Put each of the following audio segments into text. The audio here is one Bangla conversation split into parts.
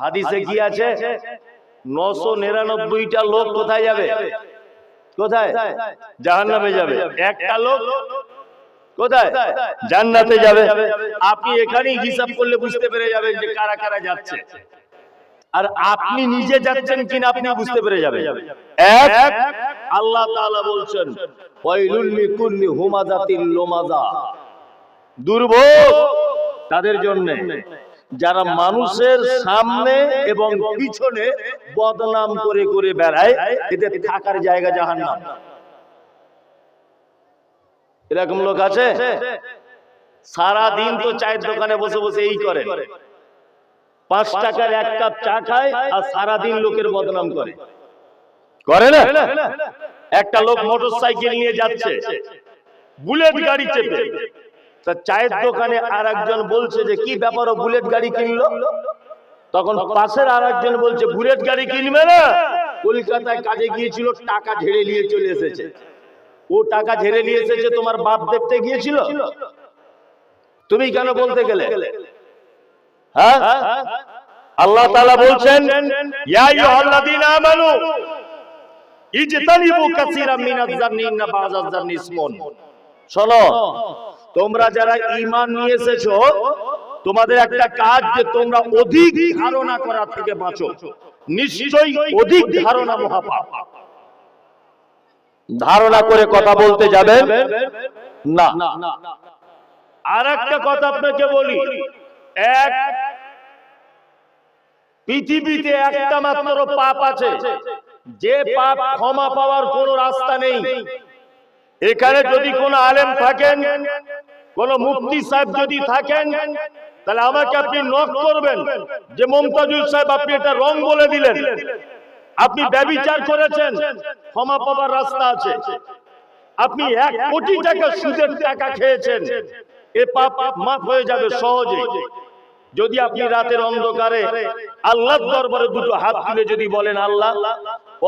হাদিসে কি আছে? 999টা লোক কোথায় যাবে? কোথায়? জাহান্নামে যাবে। একটা লোক কোথায়? জান্নাতে যাবে। আপনি এখানেই হিসাব করলে বুঝতে পেরে যাবেন যে কারা কারা যাচ্ছে, আর আপনি নিজে যাচ্ছেন কিনা আপনি বুঝতে পেরে যাবেন। এক, আল্লাহ তাআলা বলছেন ওয়াইলুল লিকুল্লি হুমাযাতিল লুমাযা, দুর্ভোগ তাদের জন্য যারা মানুষের সামনে এবং পিছনে বদনাম করে করে বেড়ায়, এদের থাকার জায়গা জাহান্নাম। এরকম লোক আছে? সারা দিন তো চায়ের দোকানে বসে বসে এই করে, 5 টাকার এক কাপ চা খায় আর সারা দিন লোকের বদনাম করে, করে না? একটা লোক মোটরসাইকেল নিয়ে যাচ্ছে, বুলেট গাড়ি চেপে, তা চায়ের দোকানে আরেকজন বলছে যে কি ব্যাপার, বুলেট গাড়ি কিনলো? তখন পাশের আরেকজন বলছে বুলেট গাড়ি কিনবে না, কলকাতায় কাজে গিয়েছিল, টাকা ঝেড়ে নিয়ে চলে এসেছে। ও টাকা ঝেড়ে নিয়ে এসেছে, তোমার বাপ দেখতে গিয়েছিল, তুমি কেন বলতে গেলে? হ্যাঁ, আল্লাহ তাআলা বলছেন ইয়া আইয়ুহাল্লাযীনা আমানু ইজতানিবু কাসীরাম মিনাজ জান্নি ইন্না বাযাজ জান্নি ইসমুন। শোনো, তোমরা যারা ঈমান নিয়ে এসেছো, তোমাদের একটা কাজ যে তোমরা অধিক ধারণা করা থেকে বাঁচো। নিশ্চয়ই অধিক ধারণা মহাপাপ। ধারণা করে কথা বলতে যাবেন না। আর একটা কথা আপনাকে বলি, এক পৃথিবীতে একটা মাত্র পাপ আছে, যে পাপ ক্ষমা পাওয়ার কোনো রাস্তা নেই। এখানে যদি কোনো আলেম থাকেন, কোন মুফতি সাহেব যদি থাকেন, তাহলে আমাকে আপনি নক করবেন যে মুমতাজুল সাহেব আপনি এটা রং বলে দিলেন, আপনি ব্যভিচার করেছেন, ক্ষমা পাওয়ার রাস্তা আছে। আপনি 1 কোটি টাকা সুদের টাকা খেয়েছেন, এ পাপ মাফ হয়ে যাবে সহজে। যদি আপনি রাতের অন্ধকারে আল্লাহর দরবারে দুটো হাত তুলে যদি বলেন, আল্লাহ,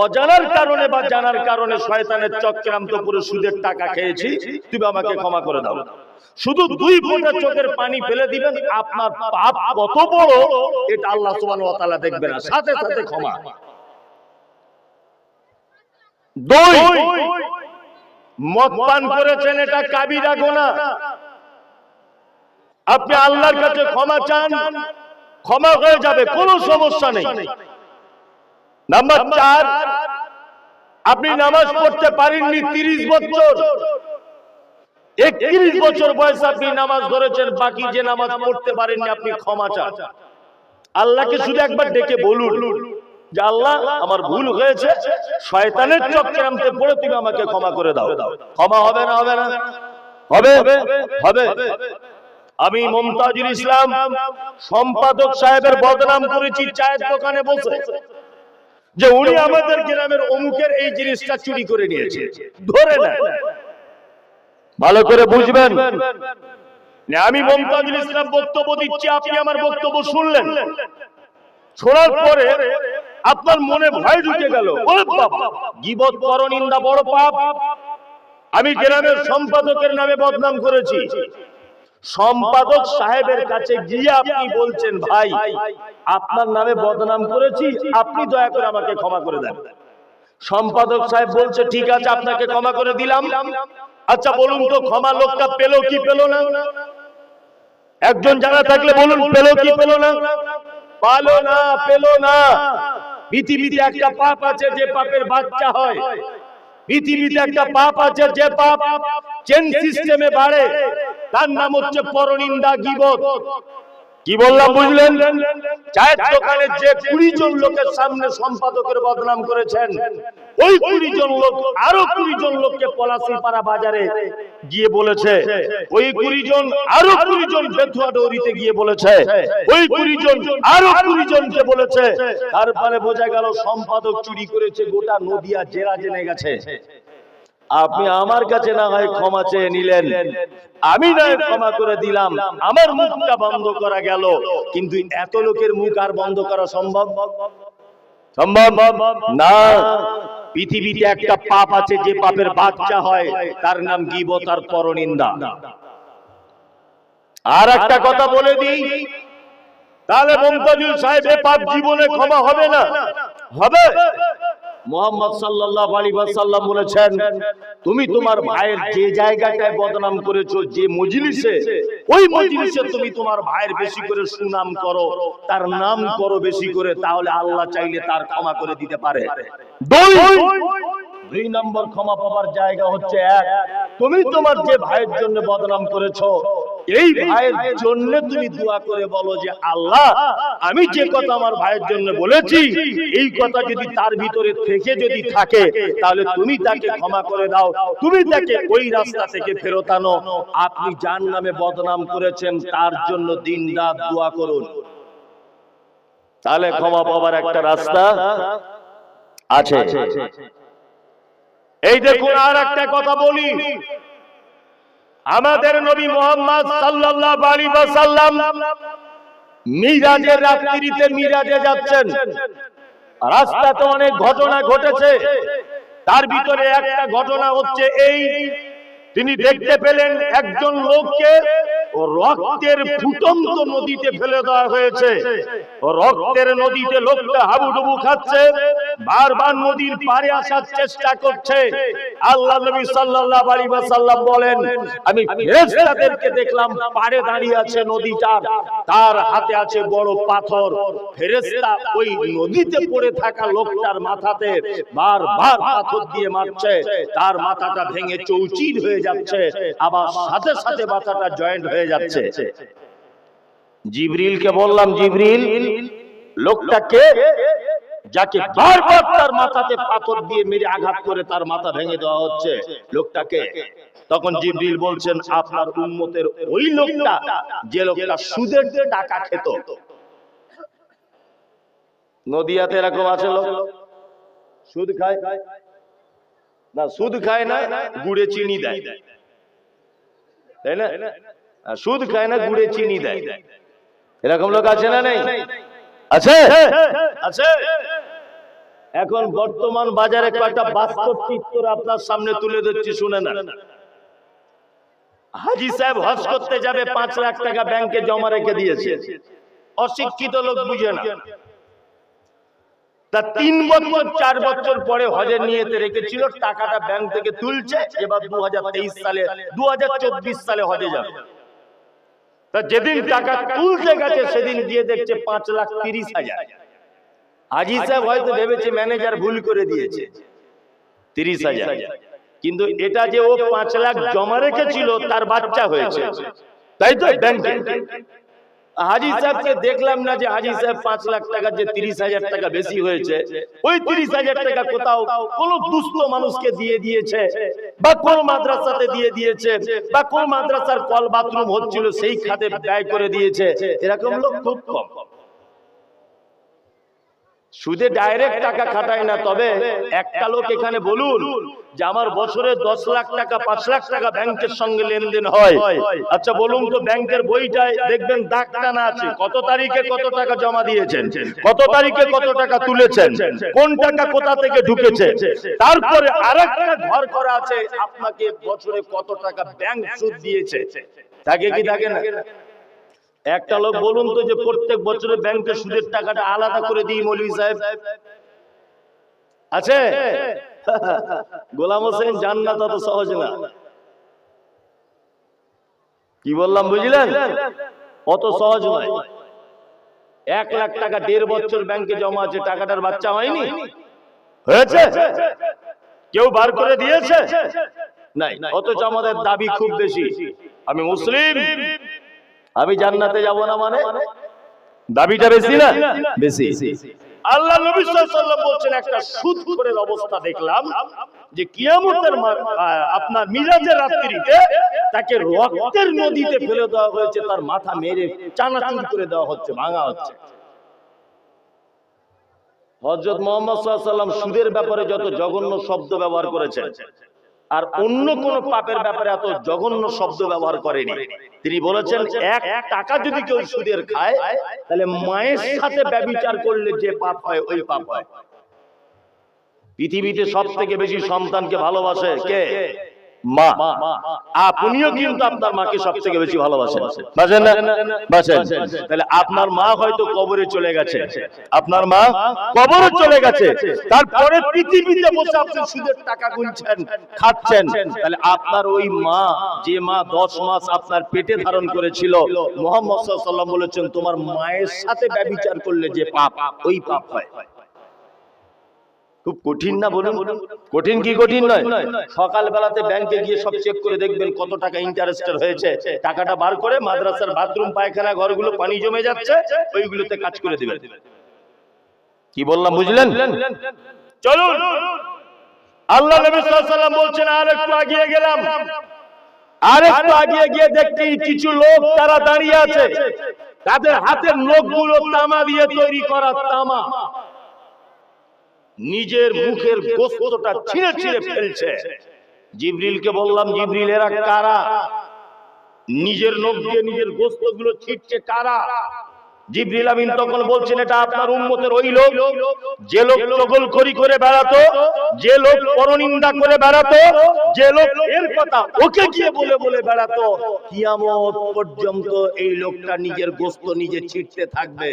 অজানার কারণে বা জানার কারণে শয়তানের চক্রান্ত করে সুদের টাকা খেয়েছি, তুমি আমাকে ক্ষমা করে দাও। শুধু 2 ফোঁটা চোখের পানি ফেলে দিবেন, আপনার পাপ কত বড় এটা আল্লাহ সুবহানাহু ওয়া তাআলা দেখবে না, সাথে সাথে ক্ষমা। 2, মদ পান করেছেন, এটা কাবিরা গুনাহ, আপনি আল্লাহর কাছে ক্ষমা চান, ক্ষমা হয়ে যাবে, কোনো সমস্যা নেই। নাম্বার 4, আপনি নামাজ পড়তে পারেননি 30 বছর, 31 বছর বয়সে আপনি নামাজ ধরেছেন, বাকি যে নামাজ পড়তে পারেননি আপনি ক্ষমা চান। আল্লাহকে শুধু একবার ডেকে বলুন যে আল্লাহ, আমার ভুল হয়েছে, শয়তানের চক্রান্তে পড়ে তুমি আমাকে ক্ষমা করে দাও। ক্ষমা হবে না? হবে না? হবে, হবে। আমি মুমতাজুল ইসলাম সম্পাদক সাহেবের বদনাম করেছি চায়ের দোকানে বসে, যে উনি আমাদের গ্রামের অমুকের এই জিনিসটা চুরি করে নিয়েছে, ধরে না। ভালো করে বুঝবেন, আমি মুমতাজুল ইসলাম বক্তব্য দিচ্ছি, আপনি আমার বক্তব্য শুনলেন, শোনার পরে আপনার মনে ভয় ঢুকে গেল, ওরে বাবা, গীবত পরনিন্দা বড় পাপ, আমি গ্রামের সম্পাদকের নামে বদনাম করেছি। সম্পাদক সাহেবের কাছে গিয়ে আপনি বলছেন, ভাই, আপনার নামে বদনাম করেছি, আপনি দয়া করে আমাকে ক্ষমা করে দেন। সম্পাদক সাহেব বলছে, ঠিক আছে, আপনাকে ক্ষমা করে দিলাম। আচ্ছা বলুন তো, ক্ষমা লোকটা পেল কি পেল না? একজন জানা থাকলে বলুন, পেল কি পেল না? পালো না, পেল না। পৃথিবীতে একটা পাপ আছে যে পাপের বাচ্চা হয়, পৃথিবীতে একটা পাপ আছে যে পাপ চেন সিস্টেমে বাড়ে, তার নাম হচ্ছে পরনিন্দা, গীবত। কি বললাম বুঝলেন? চায়ের দোকানে যে 20 জন লোকের সামনে সম্পাদকের বদনাম করেছেন, ওই 20 জন লোক আরো 20 জন লোককে পলাশীপাড়া বাজারে গিয়ে বলেছে, ওই 20 জন আরো 20 জন বেথুয়া ডৌরিতে গিয়ে বলেছে, ওই 20 জন আরো 20 জনকে বলেছে। তারপরে বোঝা গেল সম্পাদক চুরি করেছে, গোটা নদিয়া জেলা জেনে গেছে। আপনি আমার কাছে না হয় ক্ষমা চেয়ে নিলেন, আমি না হয় ক্ষমা করে দিলাম, আমার মুখটা বন্ধ করা গেল, কিন্তু এত লোকের মুখ আর বন্ধ করা সম্ভব? সম্ভব না। পৃথিবীতে একটা পাপ আছে যে পাপের বাচ্চা হয়, তার নাম গীবত আর পরনিন্দা। আর একটা কথা বলে দিই, তাহলে মুমতাজুল সাহেব এ পাপ জীবনে ক্ষমা হবে না? হবে। মুহাম্মদ সাল্লাল্লাহু আলাইহি ওয়াসাল্লাম বলেছেন, তুমি তোমার ভাইয়ের যে জায়গাটায় বদনাম করেছো, যে মজলিসে, ওই মজলিসে তুমি তোমার ভাইয়ের বেশি করে সুনাম করো, তার নাম করো বেশি করে, তাহলে আল্লাহ চাইলে তার ক্ষমা করে দিতে পারে। দুই নম্বর ক্ষমা পাওয়ার জায়গা হচ্ছে, এক, তুমি তোমার যে ভাইয়ের জন্য বদনাম করেছো, এই ভাইয়ের জন্য তুমি দোয়া করে বলো যে আল্লাহ, আমি যে কথা আমার ভাইয়ের জন্য বলেছি, এই কথা যদি তার ভিতরে থেকে যদি থাকে, তাহলে তুমি তাকে ক্ষমা করে দাও, তুমি তাকে ওই রাস্তা থেকে ফেরত আনো। আপনি যার নামে বদনাম করেছেন তার জন্য দিন রাত দোয়া করুন, তাহলে ক্ষমা পাওয়ার একটা রাস্তা আছে। এই দেখুন, আর একটা কথা বলি, আমাদের নবী মুহাম্মদ সাল্লাল্লাহু আলাইহি ওয়াসাল্লাম মিরাজের রাত্রিতে মিরাজে যাচ্ছেন, রাস্তাতে অনেক ঘটনা ঘটেছে, তার ভিতরে একটা ঘটনা হচ্ছে এই, তিনি দেখতে পেলেন একজন লোককে রক্তের ফুটন্ত নদীতে ফেলে দেওয়া হয়েছে। রক্তের নদীতে লোকটা হাবুডুবু খাচ্ছে, বারবার নদীর পারে আসার চেষ্টা করছে। আল্লাহ নবী সাল্লাল্লাহু আলাইহি ওয়াসাল্লাম বলেন, আমি ফেরেশতাদেরকে দেখলাম পারে দাঁড়িয়ে আছে নদীটার, তার হাতে আছে বড় পাথর। ফেরেশতা ওই নদীতে পড়ে থাকা লোকটার মাথাতে বারবার পাথর দিয়ে মারছে, তার মাথাটা ভেঙে চৌচির হয়ে যাচ্ছে, আবার সাথে সাথে মাথাটা জয়েন্ট হয়ে যাচ্ছে। জিবরিলকে বললাম, জিবরিল, লোকটাকে যাকে বারবার তার মাথাতে পাথর দিয়ে মেরে আঘাত করে তার মাথা ভেঙে দেওয়া হচ্ছে, লোকটাকে? তখন জিবরিল বলছেন, আপনার উম্মতের ওই লোকটা, যে লোকটা সুদের টাকা খেত। নদিয়াতে এরকম আছে লোক, সুদ খায় না, সুদ খায় না, গুড়ে চিনি দেয়, তাই না? সুদ খায় না, গুড়ে চিনি দেয়, এরকম লোক আছে না? নেই? আছে, আছে। এখন বর্তমান বাজারে কয়েকটা বাস্তব চিত্র আপনার সামনে তুলে ধরছি, শুনে না। হাজী সাহেব হজ করতে যাবে, 5 লাখ টাকা ব্যাংকে জমা রেখে দিয়েছে, অশিক্ষিত লোক বুঝে না। তা 3 বছর 4 বছর পরে হজের নিয়তে রেখেছিল, টাকাটা ব্যাংক থেকে তুলছে, এবার 2023 সালে 2024 সালে হজে যাবে। তা যেদিন টাকা তুলতে গেছে সেদিন দিয়ে দেখছে 5,30,000। হাজী সাহেব হয়তো ভেবেছে ম্যানেজার ভুল করে দিয়েছে 30,000, কিন্তু এটা যে ও 5 লাখ জমা রেখেছিল তার বাচ্চা হয়েছে, তাই তো ব্যাংকে। হাজী সাহেবকে দেখলাম না যে হাজী সাহেব 5 লাখ টাকা যে 30,000 টাকা বেশি হয়েছে, ওই 30,000 টাকা কোথাও কোন দুস্থ মানুষকে দিয়ে দিয়েছে, বা কোন মাদ্রাসাতে দিয়ে দিয়েছে, বা কোন মাদ্রাসার কল বাথরুম হচ্ছিল সেই খাতে ব্যয় করে দিয়েছে, এরকম লোক খুব কম। সুদে ডাইরেক্ট টাকা খাটায় না, তবে একটা লোক এখানে বলুন যে আমার বছরে 10 লাখ টাকা 5 লাখ টাকা ব্যাংকের সঙ্গে লেনদেন হয়। আচ্ছা বলুন তো, ব্যাংকের বইটায় দেখবেন দাগ টানা আছে, কত তারিখে কত টাকা জমা দিয়েছেন, কত তারিখে কত টাকা তুলেছেন, কোন টাকা কোথা থেকে ঢুকেছে, তারপরে আরেকটা ঘর করা আছে আপনাকে বছরে কত টাকা ব্যাংক সুদ দিয়েছে। থাকে কি থাকে না? একটা লোক বলুন তো যে প্রত্যেক বছরে ব্যাংকে সুদের টাকাটা আলাদা করে দিই মৌলভী সাহেব, আছে? গোলাম হোসেন, জান্নাত অত সহজ না। কি বললাম বুঝলেন? অত সহজ নয়। 1 লাখ টাকা 1.5 বছর ব্যাংকে জমা আছে, টাকাটার বাচ্চা হয়নি, হয়েছে? কেউ বার করে দিয়েছে? নাই। অথচ আমাদের দাবি খুব বেশি, আমি মুসলিম, আমি জান্নাতে যাব না, মানে দাবিটা বেশি না? বেশি। আল্লাহ নবী সাল্লাল্লাহু আলাইহি ওয়াসাল্লাম বলেন, একটা সুদখোরের অবস্থা দেখলাম যে কিয়ামতের আপনার মিরাজের রাত্রিতে তাকে রক্তের নদীতে ফেলে দেওয়া হয়েছে, তার মাথা মেরে চানাচুর করে দেওয়া হচ্ছে, ভাঙা হচ্ছে। হযরত মুহাম্মদ সাল্লাল্লাহু আলাইহি ওয়াসাল্লাম সুদের ব্যাপারে যত জঘন্য শব্দ ব্যবহার করেছেন, আর অন্য কোন পাপের ব্যাপারে এত জঘন্য শব্দ ব্যবহার করেনি। তিনি বলেছেন, 1 টাকা যদি কেউ সুদের খায়, তাহলে মায়ের সাথে ব্যভিচার করলে যে পাপ হয় ওই পাপ হয়। পৃথিবীতে সবথেকে বেশি সন্তানকে ভালোবাসে কে? মা, আপনিও কিন্তু আপনার মাকে সব থেকে বেশি ভালোবাসেন, বাসেন না? বাসেন। তাহলে আপনার মা হয়তো কবরে চলে গেছে, আপনার মা কবরে চলে গেছে, তারপরে পৃথিবীতে বসে আপনি সুদের টাকা গুনছেন, খাচ্ছেন। তাহলে আপনার ওই মা, যে মা 10 মাস আপনার পেটে ধারণ করেছিল, মুহাম্মদ সাল্লাল্লাহু আলাইহি ওয়াসাল্লাম বলেছেন তোমার মায়ের সাথে ব্যভিচার করলে যে পাপ, ওই পাপ হয়। খুব কঠিন না বলুন? কঠিন কি কঠিন নয়? সকাল বেলাতে ব্যাংকে গিয়ে সব চেক করে দেখবেন কত টাকা ইন্টারেস্টের হয়েছে, টাকাটা বার করে মাদ্রাসার বাথরুম পায়খানা ঘরগুলো পানি জমে যাচ্ছে, ওইগুলোতে কাজ করে দিবেন। কি বললাম বুঝলেন? চলুন, আল্লাহ নবী সাল্লাল্লাহু আলাইহি ওয়াসাল্লাম বলছেন আর একটু এগিয়ে গেলাম, আর একটু এগিয়ে গিয়ে দেখতে কিছু লোক তারা দাঁড়িয়ে আছে, তাদের হাতের নখগুলো তামা দিয়ে তৈরি করা, তামা, নিজের মুখের গোশতটা ছিঁড়ে ছিঁড়ে ফেলছে। জিবরিলকে বললাম, জিবরিল এরা কারা? নিজের নখ দিয়ে নিজের গোশতগুলো ছিঁড়ছে কারা? জিবরিল আমিন তখন বলছেন এটা আপনার উম্মতের ওই লোক, যে লোক চগলখড়ি করে বেড়াতো, যে লোক পরনিন্দা করে বেড়াতো, যে লোক এর কথা ওকে গিয়ে বলে বলে বেড়াতো, কিয়ামত পর্যন্ত এই লোকটা নিজের গোশত নিজে ছিঁড়তে থাকবে।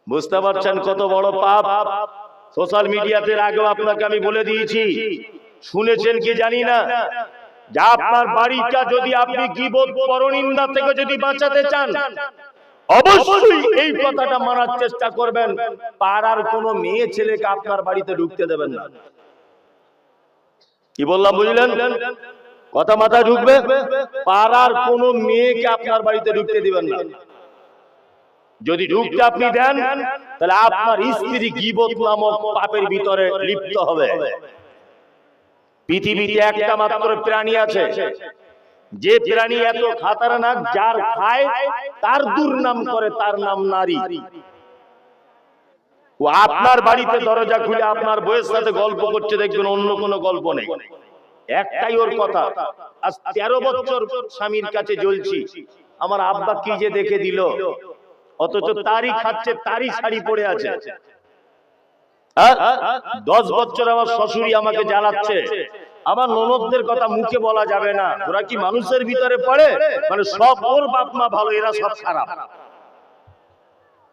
বুঝতে পারছেন কত বড় পাপ? সোশ্যাল মিডিয়াতে আগেও আপনাকে আমি বলে দিয়েছি, শুনেছেন কি জানি না, যে আপনার বাড়িটা যদি আপনি গীবত পরনিন্দা থেকে যদি বাঁচাতে চান, অবশ্যই এই কথাটা মানার চেষ্টা করবেন, পাড়ার কোনো মেয়ে ছেলেকে আপনার বাড়িতে ঢুকতে দেবেন না। কি বললাম বুঝলেন? কথা মাথায় ঢুকবে? পাড়ার কোনো মেয়েকে আপনার বাড়িতে ঢুকতে দিবেন না। যদি ঢুকতে আপনি দেন, তাহলে আপনার স্ত্রী গীবত নামক পাপের ভিতরে লিপ্ত হবে। পৃথিবীতে একটা মাত্র প্রাণী আছে, যে প্রাণী এত খাতারনাক, যার খায় তার দুর্নাম করে, তার নাম নারী। ও আপনার বাড়িতে দরজা খুলে আপনার বউয়ের সাথে গল্প করছে, দেখবেন অন্য কোনো গল্প নেই, একটাই ওর কথা, আজ 13 বছর স্বামীর কাছে জ্বলছি, আমার আব্বা কি যে দেখে দিল, অথচ তারই খাচ্ছে, তারই শাড়ি পরে আছে। 10 বছর আমার শ্বশুরি আমাকে জ্বালাচ্ছে, আমার ননদদের কথা মুখে বলা যাবে না, ওরা কি মানুষের ভিতরে পড়ে? মানে সব ওর বাপ মা ভালো, এরা সব খারাপ।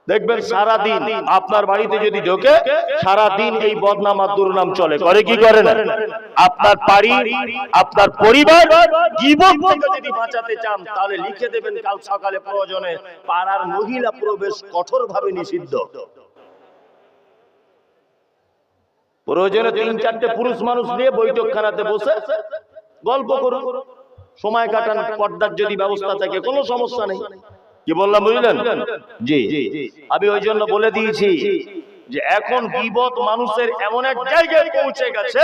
দেখবেন সারা দিন আপনার বাড়িতে যদি ঢোকে, সারা দিন এই বদনাম আর দুর্নাম চলে, করে কি করে না? আপনার বাড়ি, আপনার পরিবার গীবত থেকে যদি বাঁচাতে চান, তাহলে লিখে দেবেন কাল সকালে প্রয়োজনে পাড়ার মহিলা প্রবেশ কঠোরভাবে নিষিদ্ধ। প্রয়োজনে 3-4টে পুরুষ মানুষ নিয়ে বৈঠকখানাতে বসে গল্প করুন, সময় কাটান, পর্দার যদি ব্যবস্থা থাকে কোনো সমস্যা নেই। কি বললাম বুঝলেন? জি, আমি ওই জন্য বলে দিয়েছি যে এখন গীবত মানুষের এমন এক জায়গায় পৌঁছে গেছে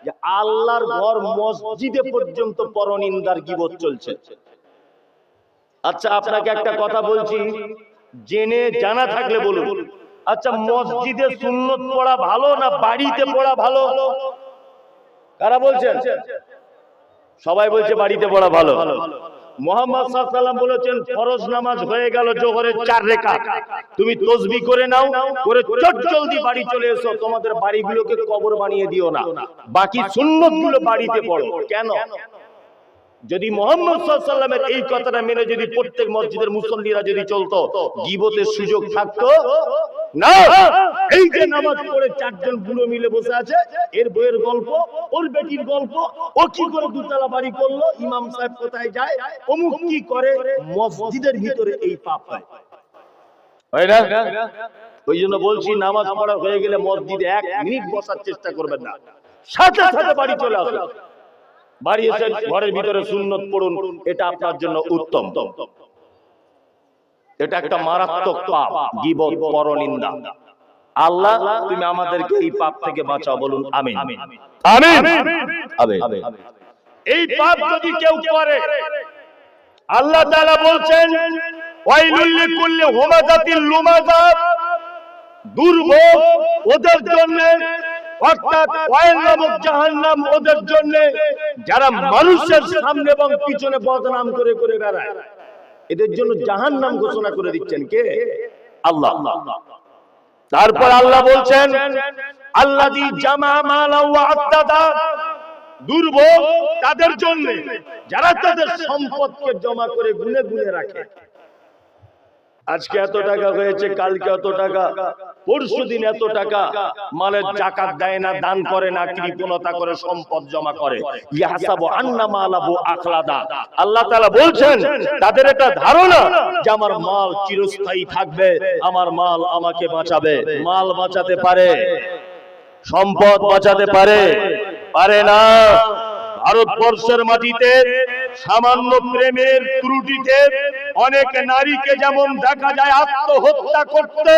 যে আল্লাহর ঘর মসজিদে পর্যন্ত পরনিন্দার গীবত চলছে। আচ্ছা আপনাকে একটা কথা বলছি, জেনে জানা থাকলে বলুন, আচ্ছা মসজিদে সুন্নত পড়া ভালো না বাড়িতে পড়া ভালো? কারা বলছেন? সবাই বলছে বাড়িতে পড়া ভালো। মুহাম্মদ সাল্লাল্লাহু আলাইহি ওয়াসাল্লাম বলেছেন ফরজ নামাজ হয়ে গেল যোহরের 4 রাকাত, তুমি তাসবিহ করে নাও, করে চটজলদি বাড়ি চলে এসো, তোমাদের বাড়িগুলোকে কবর বানিয়ে দিও না, বাকি সুন্নতগুলো বাড়িতে পড়ো। কেন? যদি মুহাম্মদ সাল্লাল্লাহু আলাইহি ওয়াসাল্লামের এই কথাটা মেনে যদি প্রত্যেক মসজিদের মুসল্লিরা যদি চলতো, গীবতের সুযোগ থাকতো না। এই যে নামাজ পড়ে 4 জন বুড়ো মিলে বসে আছে, এর বইয়ের গল্প, ওর বেটির গল্প, ও কি করে দুতলা বাড়ি করলো, ইমাম সাহেব কোথায় যায়, অমুক কি করে, মসজিদের ভিতরে এই পাপ হয়, হয় না? ওই জন্য বলছি নামাজ পড়া হয়ে গেলে মসজিদে 1 মিনিট বসার চেষ্টা করবেন না, সাথে সাথে বাড়ি চলে আসুন, বাড়ি এসে ঘরের ভিতরে সুন্নত পড়ুন, এটা আপনার জন্য উত্তম। এটা একটা মারাত্মক পাপ, গীবত পরনিন্দা। আল্লাহ তুমি আমাদেরকে এই পাপ থেকে বাঁচাও, বলুন আমিন। আমিন। আমিন। এই পাপ যদি কেউ করে, আল্লাহ তাআলা বলছেন ওয়াইলুল লিকুল্লি হুমাযাতিল লুমাযা, দুর্ভোগ ওদের জন্য, অর্থাৎ ওয়াইল নামক জাহান্নাম ওদের জন্য, যারা মানুষের সামনে এবং পিছনে বদনাম করে করে বেড়ায়, এদের জন্য জাহান্নাম ঘোষণা করে দিচ্ছেন কে? আল্লাহ। তারপর আল্লাহ বলছেন আল্লাযী জামা মালা ওয়া আদ্দাদা, দুর্ভোগ তাদের জন্য যারা তাদের সম্পদকে জমা করে গুনে গুনে রাখে। আজকে এত টাকা হয়েছে, কালকে এত টাকা, পরশুদিন এত টাকা, মালের যাকাত দেয় না, দান করে না, কৃপণতা করে সম্পদ জমা করে। ইয়াহসাবু আন্না মালাহু আখলাদা। আল্লাহ তাআলা বলছেন তাদের এটা ধারণা যে আমার মাল চিরস্থায়ী থাকবে, আমার মাল আমাকে বাঁচাবে। মাল বাঁচাতে পারে, সম্পদ বাঁচাতে পারে? পারে না। ভারতবর্ষের মাটিতে সামান্য প্রেমের ত্রুটিতে অনেক নারীকে যেমন দেখা যায় আত্মহত্যা করতে,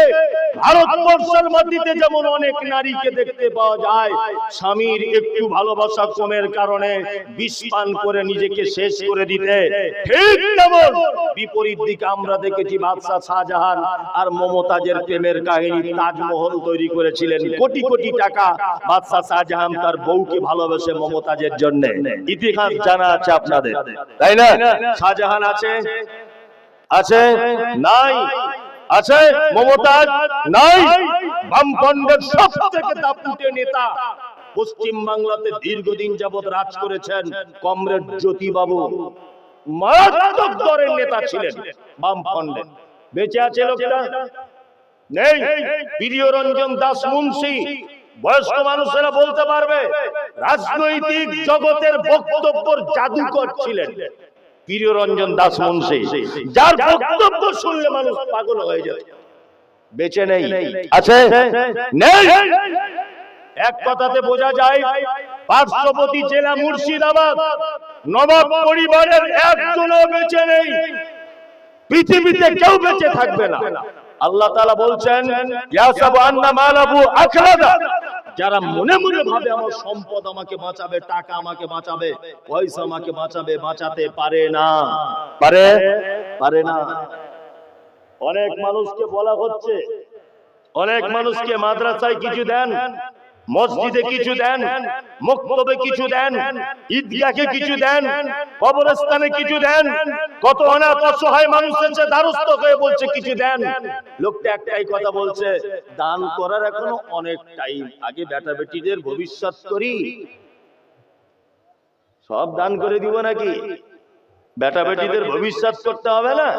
ভারতবর্ষের মাটিতে যেমন অনেক নারীকে দেখতে পাওয়া যায় স্বামীর একটু ভালোবাসা কমের কারণে বিষ পান করে নিজেকে শেষ করে দিতে, ঠিক তেমন বিপরীত দিকে আমরা দেখেছি বাদশাহ শাহজাহান আর মমতাজের প্রেমের কাহিনী। তাজমহল তৈরি করেছিলেন, কোটি কোটি টাকা বাদশাহ শাহজাহান তার বউকে ভালোবেসে মমতাজের জন্য। ইতিহাস জানা আছে আপনাদের, তাই না? শাহজাহান আছে? আছে? নাই? আছে? মমতাজ নাই? বামফ্রন্টের সবথেকে দাপুটে নেতা পশ্চিম বাংলাতে দীর্ঘদিন যাবৎ রাজ করেছেন কমরেড জ্যোতি বাবু, মারাত্মক দরের নেতা ছিলেন বামফ্রন্টের। বেঁচে আছে লোকটা? নেই। প্রিয়রঞ্জন দাস মুন্সি, বয়স্ক মানুষেরা বলতে পারবে, রাজনৈতিক জগতের বক্তব্যের জাদুকর ছিলেন প্রিয়রঞ্জন দাস মুন্সি, যার বক্তব্য শুনলে মানুষ পাগল হয়ে যেত। বেঁচে নেই? আছে? নেই। এক কথাতে বোঝা যায় পার্শ্ববর্তী জেলা মুর্শিদাবাদ নবাব পরিবারের একজনও বেঁচে নেই, পৃথিবীতে কেউ বেঁচে থাকবে না। আল্লাহ তাআলা বলছেন ইয়াসাবু আন্না মালাহু আখলাদা, যারা মনে মনে ভাবে আমার সম্পদ আমাকে বাঁচাবে, টাকা আমাকে বাঁচাবে, পয়সা আমাকে বাঁচাবে, বাঁচাতে পারে না। পারে? পারে না। অনেক মানুষকে বলা হচ্ছে, অনেক মানুষকে মাদ্রাসায় কিছু দেন, মসজিদে কিছু দেন, মক্তবে কিছু দেন, ঈদগাহে কিছু দেন, কবরস্থানে কিছু দেন, কত অনাথ অসহায় মানুষ এসে দ্বারস্থ হয়ে বলছে কিছু দেন। লোকটা একটাই কথা বলছে, দান করার এখনো অনেক টাইম, আগে বেটা বেটিদের ভবিষ্যৎ করি, সব দান করে দিব নাকি? বেটা বেটিদের ভবিষ্যৎ করতে হবে না?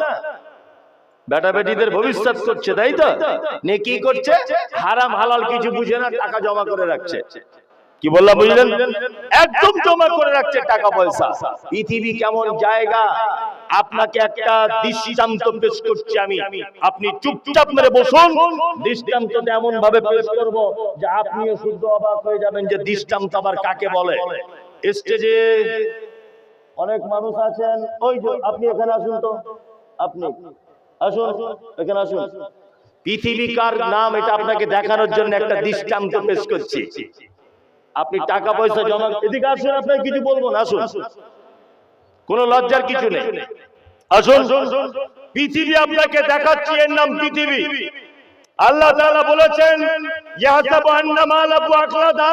বেটা বেটিদের ভবিষ্যৎ করছে, তাই তো? নে কি করছে? হারাম হালাল কিছু বুঝে না, টাকা জমা করে রাখছে। কি বললাম বুঝলেন? একদম জমা করে রাখছে টাকা পয়সা। পৃথিবী কেমন জায়গা আপনাকে একটা দৃষ্টান্ত পেশ করছি আমি, আপনি চুপচাপ মেরে বসুন। দৃষ্টান্তটা এমন ভাবে পেশ করব যে আপনিও শুদ্ধ অবাক হয়ে যাবেন যে দৃষ্টান্ত আবার কাকে বলে। স্টেজে অনেক মানুষ আছেন, ওই যে আপনি এখানে আসুন তো, আপনি আসুন, এখানে আসুন। পৃথিবীকার নাম এটা আপনাকে দেখানোর জন্য একটা দৃষ্টান্ত পেশ করছি। আপনি টাকা পয়সা জমা, এদিকে আসুন, আপনাকে কিছু বলবো না, আসুন, কোন লজ্জার কিছু নেই, আসুন। পৃথিবী আপনাকে দেখাচ্ছি, এর নাম পৃথিবী। আল্লাহ তাআলা বলেছেন ইয়াহসাবু আন্না মালাহু আখলাদা,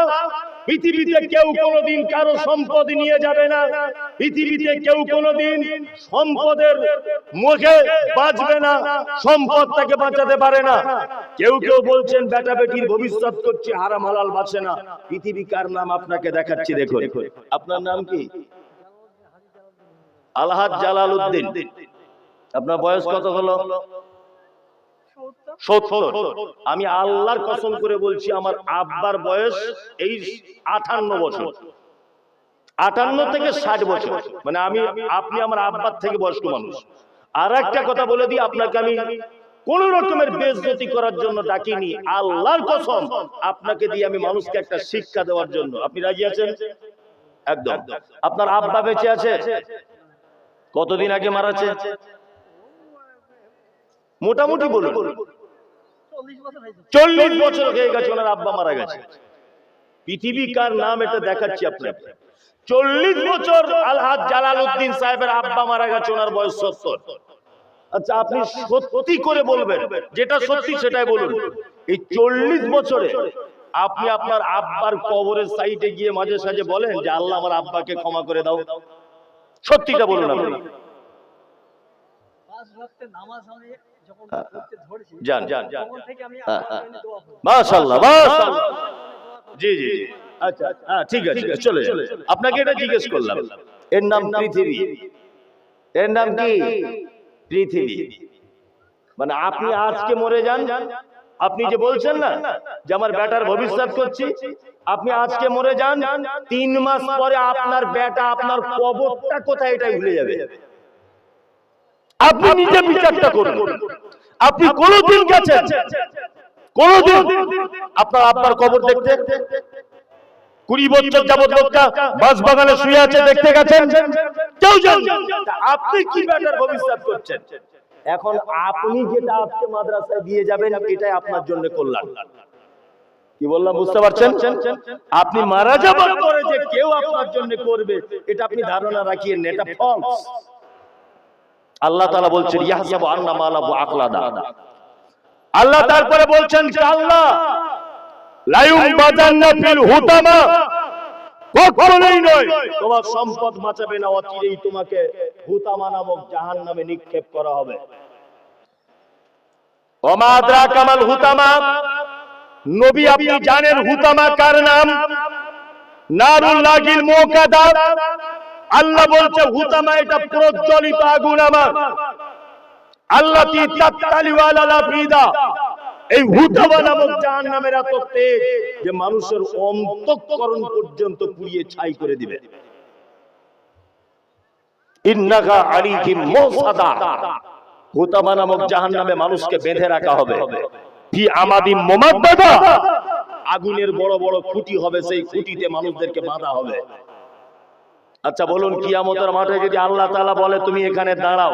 পৃথিবীতে কেউ কোনোদিন কারো সম্পদ নিয়ে যাবে না, পৃথিবীতে কেউ কোনোদিন সম্পদের মুখে বাঁচবে না, সম্পদ তাকে বাঁচাতে পারে না। কেউ কেউ বলছেন বেটা বেটির ভবিষ্যৎ করছে, হারাম হালাল বাঁচে না। পৃথিবী কার নাম আপনাকে দেখাচ্ছি, দেখুন। আপনার নাম কি? আলহাজ জালালউদ্দিন। আপনার বয়স কত হলো? 70। আমি আল্লাহর কসম করে বলছি আমার আব্বার বয়স এই 58 বছর, 58 থেকে 60 বছর, মানে আপনি আমার আব্বার থেকে বয়স্ক মানুষ। আর একটা কথা বলে দিই আপনাকে, আমি কোন রকমের বেইজ্জতি করার জন্য ডাকিনি, আল্লাহর কসম আপনাকে দিয়ে আমি মানুষকে একটা শিক্ষা দেওয়ার জন্য। আপনি রাজি আছেন? একদম। আপনার আব্বা বেঁচে আছে? কতদিন আগে মারাছে? মোটামুটি বলুন। 40 বছর হয়ে গেছে ওনার আব্বা মারা গেছে। পৃথিবী কার নাম এটা দেখাচ্ছি আপনাকে। 40 বছর আলহাজ জালালউদ্দিন সাহেবের আব্বা মারা গেছে, ওনার বয়স 70। আচ্ছা, আপনি সত্যি করে বলবেন, যেটা সত্যি সেটাই বলুন। এই 40 বছরে আপনি আপনার আব্বার কবরের সাইডে গিয়ে মাঝে সাঝে বলেন যে আল্লাহ আমার আব্বাকে ক্ষমা করে দাও? সত্যিটা বলুন আপনি। যান যান যান, মাশাআল্লাহ মাশাআল্লাহ, জি জি, আচ্ছা হ্যাঁ ঠিক আছে চলে যান। আপনাকে এটা জিজ্ঞেস করলাম, এর নাম পৃথিবী, এর নাম কি পৃথিবী। মানে আপনি আজকে মরে যান, আপনি যে বলছেন না যে আমার বেটার ভবিষ্যৎ করছি, আপনি আজকে মরে যান, 3 মাস পরে আপনার বেটা আপনার কবরটা কোথায় এটাই ভুলে যাবে। আপনি নিজে বিচারটা করুন। আপনি কোনদিন গেছেন, কোনদিন আপনার আব্বার কবর দেখতে? 20 বছর যাবত লোকটা বাস বাগানে শুয়ে আছে, দেখতে গেছেন? কেউ জানেন না। আপনি কি বেটার ভবিষ্যৎ করছেন? এখন আপনি যেটা আজকে মাদ্রাসায় দিয়ে যাবেন এটাই আপনার জন্য কল্যাণ। কি বললাম বুঝতে পারছেন? আপনি মারা যাবার পরে যে কেউ আপনার জন্য করবে এটা আপনি ধারণা রাখিয়েন না, এটা ফলস। আল্লাহ তাআলা বলছেন ইয়াহসাবু আন্না মালাহু আকলাদা। আল্লাহ তারপরে বলছেন কাল্লা লা ইউবাদান্না ফিল হুতামা, কখনোই নয় তোমার সম্পদ বাঁচাবে না, অচিরেই তোমাকে হুতামা নামক জাহান্নামে নিক্ষেপ করা হবে। ওমা আদরাকা মাল হুতামা, নবী আপনি জানেন হুতামা কার নাম? নারুল লাগিল মুকাদা। আল্লাহ বলছে হুতামা এটা প্রজ্বলিত আগুন আমার, আল্লাতী তাত্তালি আলা লাফিদা। এই হুতামা নামক জাহান্নামের এত তেজ যে মানুষের অন্তঃকরণ পর্যন্ত পুড়িয়ে ছাই করে দিবে। ইন্নাকা আলাইহিম মুসাদা, হুতামা নামক জাহান্নামে মানুষকে বেঁধে রাখা হবে। ফি আমাদিম মুমাদ্দাদা, আগুনের বড় বড় খুঁটি হবে, সেই খুঁটিতে মানুষদেরকে বাঁধা হবে। আচ্ছা বলুন, কিয়ামতের মাঠে যদি আল্লাহ তাআলা বলে তুমি এখানে দাঁড়াও,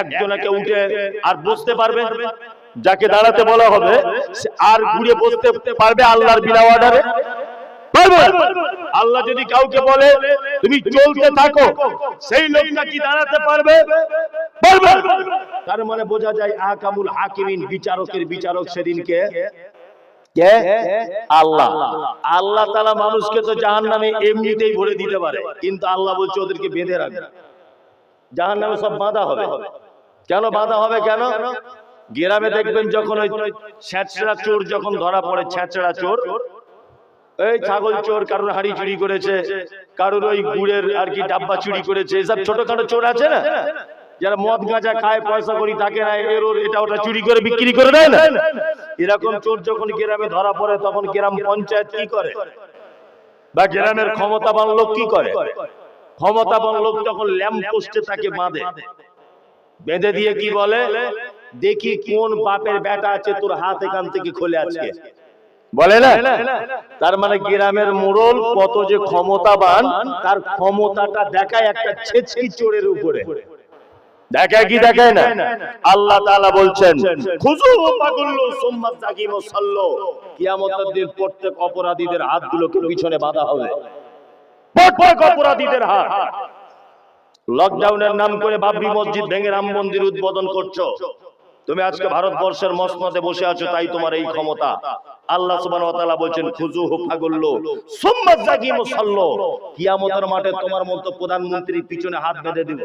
একজনকে উঠে আর বসতে পারবে? যাকে দাঁড়াতে বলা হবে আর ঘুরে বসতে পারবে আল্লাহর বিনা অর্ডারে? পারবে? আল্লাহ যদি কাউকে বলে তুমি চলতে থাকো, সেই লোকটা কি দাঁড়াতে পারবে? পারবে। তার মানে বোঝা যায় আহকামুল হাকিমিন, বিচারকের বিচারক সেদিনকে কে? আল্লাহ। আল্লাহ তাআলা মানুষকে তো জাহান্নামে এমনিতেই ভরে দিতে পারে, কিন্তু আল্লাহ বলছে ওদেরকে বেঁধে রাখবে। জাহান্নামে সব বাঁধা হবে। কেন বাঁধা হবে? কেন? গ্রামে দেখবেন যখন ওই ছেঁচড়া চোর যখন ধরা পড়ে, ছেঁচড়া চোর, এই ছাগল চোর, কারোর হাড়ি চুরি করেছে, কারোর ওই গুড়ের আর কি ডাব্বা চুরি করেছে, এসব ছোটখাটো চোর আছে না, যারা মদ গাঁজা খায়, পয়সা করি থাকে না, এটা ওটা চুরি করে বিক্রি করে দেয় না, এরকম চোর যখন গ্রামে ধরা পড়ে তখন গ্রাম পঞ্চায়েত কি করে, বা গ্রামের ক্ষমতাবান লোক কি করে? ক্ষমতাবান লোক তখন ল্যাম্প পোস্টে তাকে বাঁধে, বেঁধে দিয়ে কি বলে, দেখি কোন বাপের বেটা আছে তোর হাত এখান থেকে খুলে আজকে, বলে না? তার মানে গ্রামের মোড়ল কত যে ক্ষমতাবান, তার ক্ষমতাটা দেখায় একটা ছেচকি চোরের উপরে। দেখায় কি দেখায় না? আল্লাহ তাআলা বলছেন খুযু ফাগুল্লু সুম্মা তাকিমু সাল্লু, কিয়ামতের দিন প্রত্যেক অপরাধীদের হাতগুলোকে পিছনে বাঁধা হবে, প্রত্যেক অপরাধীদের হাত। লকডাউনের নাম করে বাবরি মসজিদ ভেঙে রাম মন্দির উদ্বোধন করছো, তুমি আজকে ভারতবর্ষের মসনদে বসে আছো, তাই তোমার এই ক্ষমতা। আল্লাহ সুবহানাহু ওয়া তাআলা বলছেন খুযুহু ফাগুল্লু সুম্মা তাকিমু সাল্লু, কিয়ামতের মাঠে তোমার মতো প্রধানমন্ত্রীর পিছনে হাত বেঁধে দিব,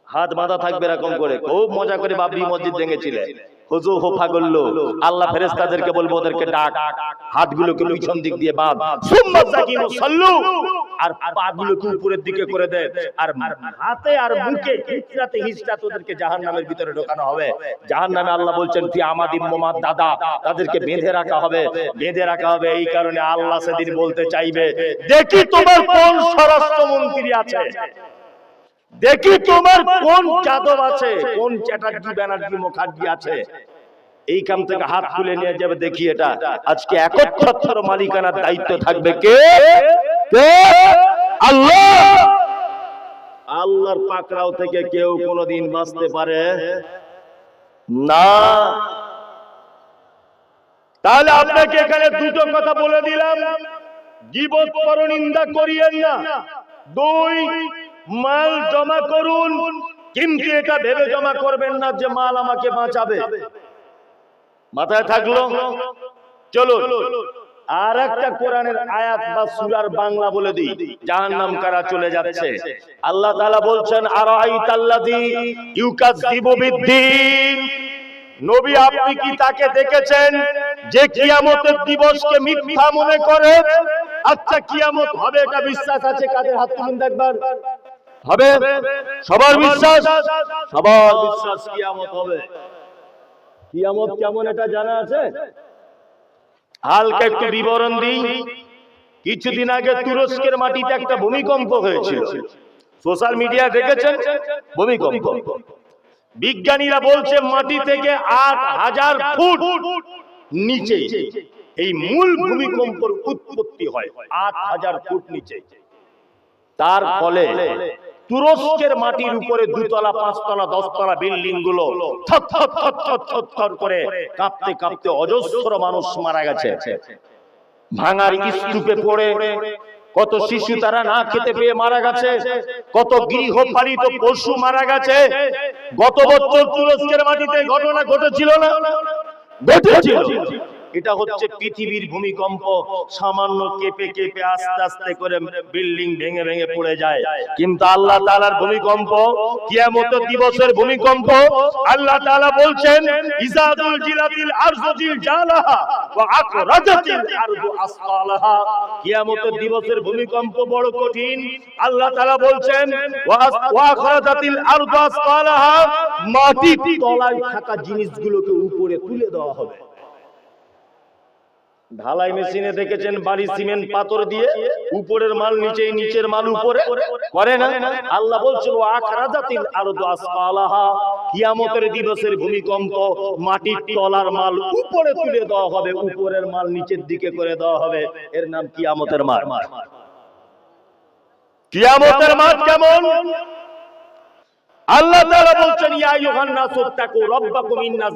হাত বাঁধা থাকবে এরকম করে। খুব মজা করে বাবরি মসজিদ ভেঙেছিলে, খুযুহু ফাগুল্লু। আল্লাহ ফেরেশতাদেরকে বলবো ওদেরকে ডাক, হাতগুলোকে পিছন দিক দিয়ে বাঁধ, সুম্মা তাকিমু সাল্লু, আর পাগুলোকে উপরের দিকে করে দে, আর হাতে আর মুখে হিজরাতে হিজরাত ওদেরকে জাহান্নামের ভিতরে ঢোকানো হবে। জাহান্নামে আল্লাহ বলছেন ফি আমাদিম মুমাদ্দাদা, তাদেরকে বেঁধে রাখা হবে, বেঁধে রাখা হবে। এই কারণে আল্লাহ সেদিন বলতে চাইবে দেখি তোমার কোন স্বরাষ্ট্রমন্ত্রী আছে, দেখি তোমার কোন যাদব আছে, কোন চ্যাটার্জি ব্যানার্জি মুখার্জি আছে, এই কাম থেকে হাত তুলে নিয়ে যাবে। দেখি এটা আজকে একচ্ছত্র মালিকানার দায়িত্ব থাকবে কে? আল্লাহ। আল্লাহর পাকড়াও থেকে কেউ কোনোদিন বাঁচতে পারে না। তাহলে আপনাকে এখানে দুটো কথা বলে দিলাম, গীবত পরনিন্দা করিয়েন না। 2, মাল জমা করুন, কিন্তু এটা ভেবে জমা করবেন না যে মাল আমাকে বাঁচাবে। মাথায় থাকলো? চলো আর একটা কোরআনের আয়াত বা সূরার বাংলা বলে দিই, জাহান্নাম কারা চলে যাচ্ছে। আল্লাহ তাআলা বলছেন আরাআইতাল্লাযী ইউকাযযিবু বিদ্দীন, নবী আপনি কি তাকে দেখেছেন যে কিয়ামতের দিবসকে মিথ্যা মনে করে। আচ্ছা কিয়ামত হবে এটা বিশ্বাস আছে কাদের? হাত তুলুন একবার। হবে? সবার বিশ্বাস? সবার বিশ্বাস কিয়ামত হবে। কিয়ামত কেমন এটা জানা আছে? হালকা একটু বিবরণ দিই। কিছুদিন আগে তুরস্কের মাটিতে একটা ভূমিকম্প হয়েছিল, সোশ্যাল মিডিয়া দেখেছেন ভূমিকম্প। বিজ্ঞানীরা বলছে মাটি থেকে ৮,০০০ ফুট নিচে এই মূল ভূমিকম্পের উৎপত্তি হয়, ৮,০০০ ফুট নিচে। তার ফলে তুরস্কের মাটির উপরে ২তলা ৫তলা ১০তলা বিল্ডিং গুলো থর করে কাঁপতে কাঁপতে অজস্র মানুষ মারা গেছে। ভাঙার স্তূপে পড়ে কত শিশু তারা না খেতে পেয়ে মারা গেছে, কত গৃহপালিত পশু মারা গেছে। গত বছর তুরস্কের মাটিতে ঘটনা ঘটেছিল না? ঘটেছিল। এটা হচ্ছে পৃথিবীর ভূমিকম্প। সামান্য কেঁপে কেঁপে আস্তে আস্তে করে বিল্ডিং ভেঙে ভেঙে পড়ে যায়। কিন্তু আল্লাহ তাআলার ভূমিকম্প কিয়ামতের দিবসের ভূমিকম্প। আল্লাহ তাআলা বলছেন ইজাদুল জিলাতিল আরজু জিলজালাহা ওয়া আকরাজাতিল আরজু আসকালাহা। কিয়ামতের দিবসের ভূমিকম্প বড় কঠিন। আল্লাহ তাআলা বলছেন ওয়া আকরাজাতিল আরজু আসকালাহা, মাটির তলায় থাকা জিনিসগুলোকে উপরে তুলে দেওয়া হবে। ঢালাই মেশিনে দেখেছেন বাড়ি সিমেন্ট পাথর দিয়ে উপরের মাল নিচে, নিচের মাল উপরে করে না? আল্লাহ বলছেন ওয়া আখরাজাতিল আরদু আসফালাহা, কিয়ামতের দিবসের ভূমিকম্প মাটির তলার মাল উপরে তুলে দেওয়া হবে, উপরের মাল নিচের দিকে করে দেওয়া হবে। এর নাম কিয়ামতের মাঠ। কিয়ামতের মাঠ কেমন? আল্লাহ তাআলা বলছেন ইয়া আইয়ুহান নাসু তাকু রাব্বাকুম ইন্না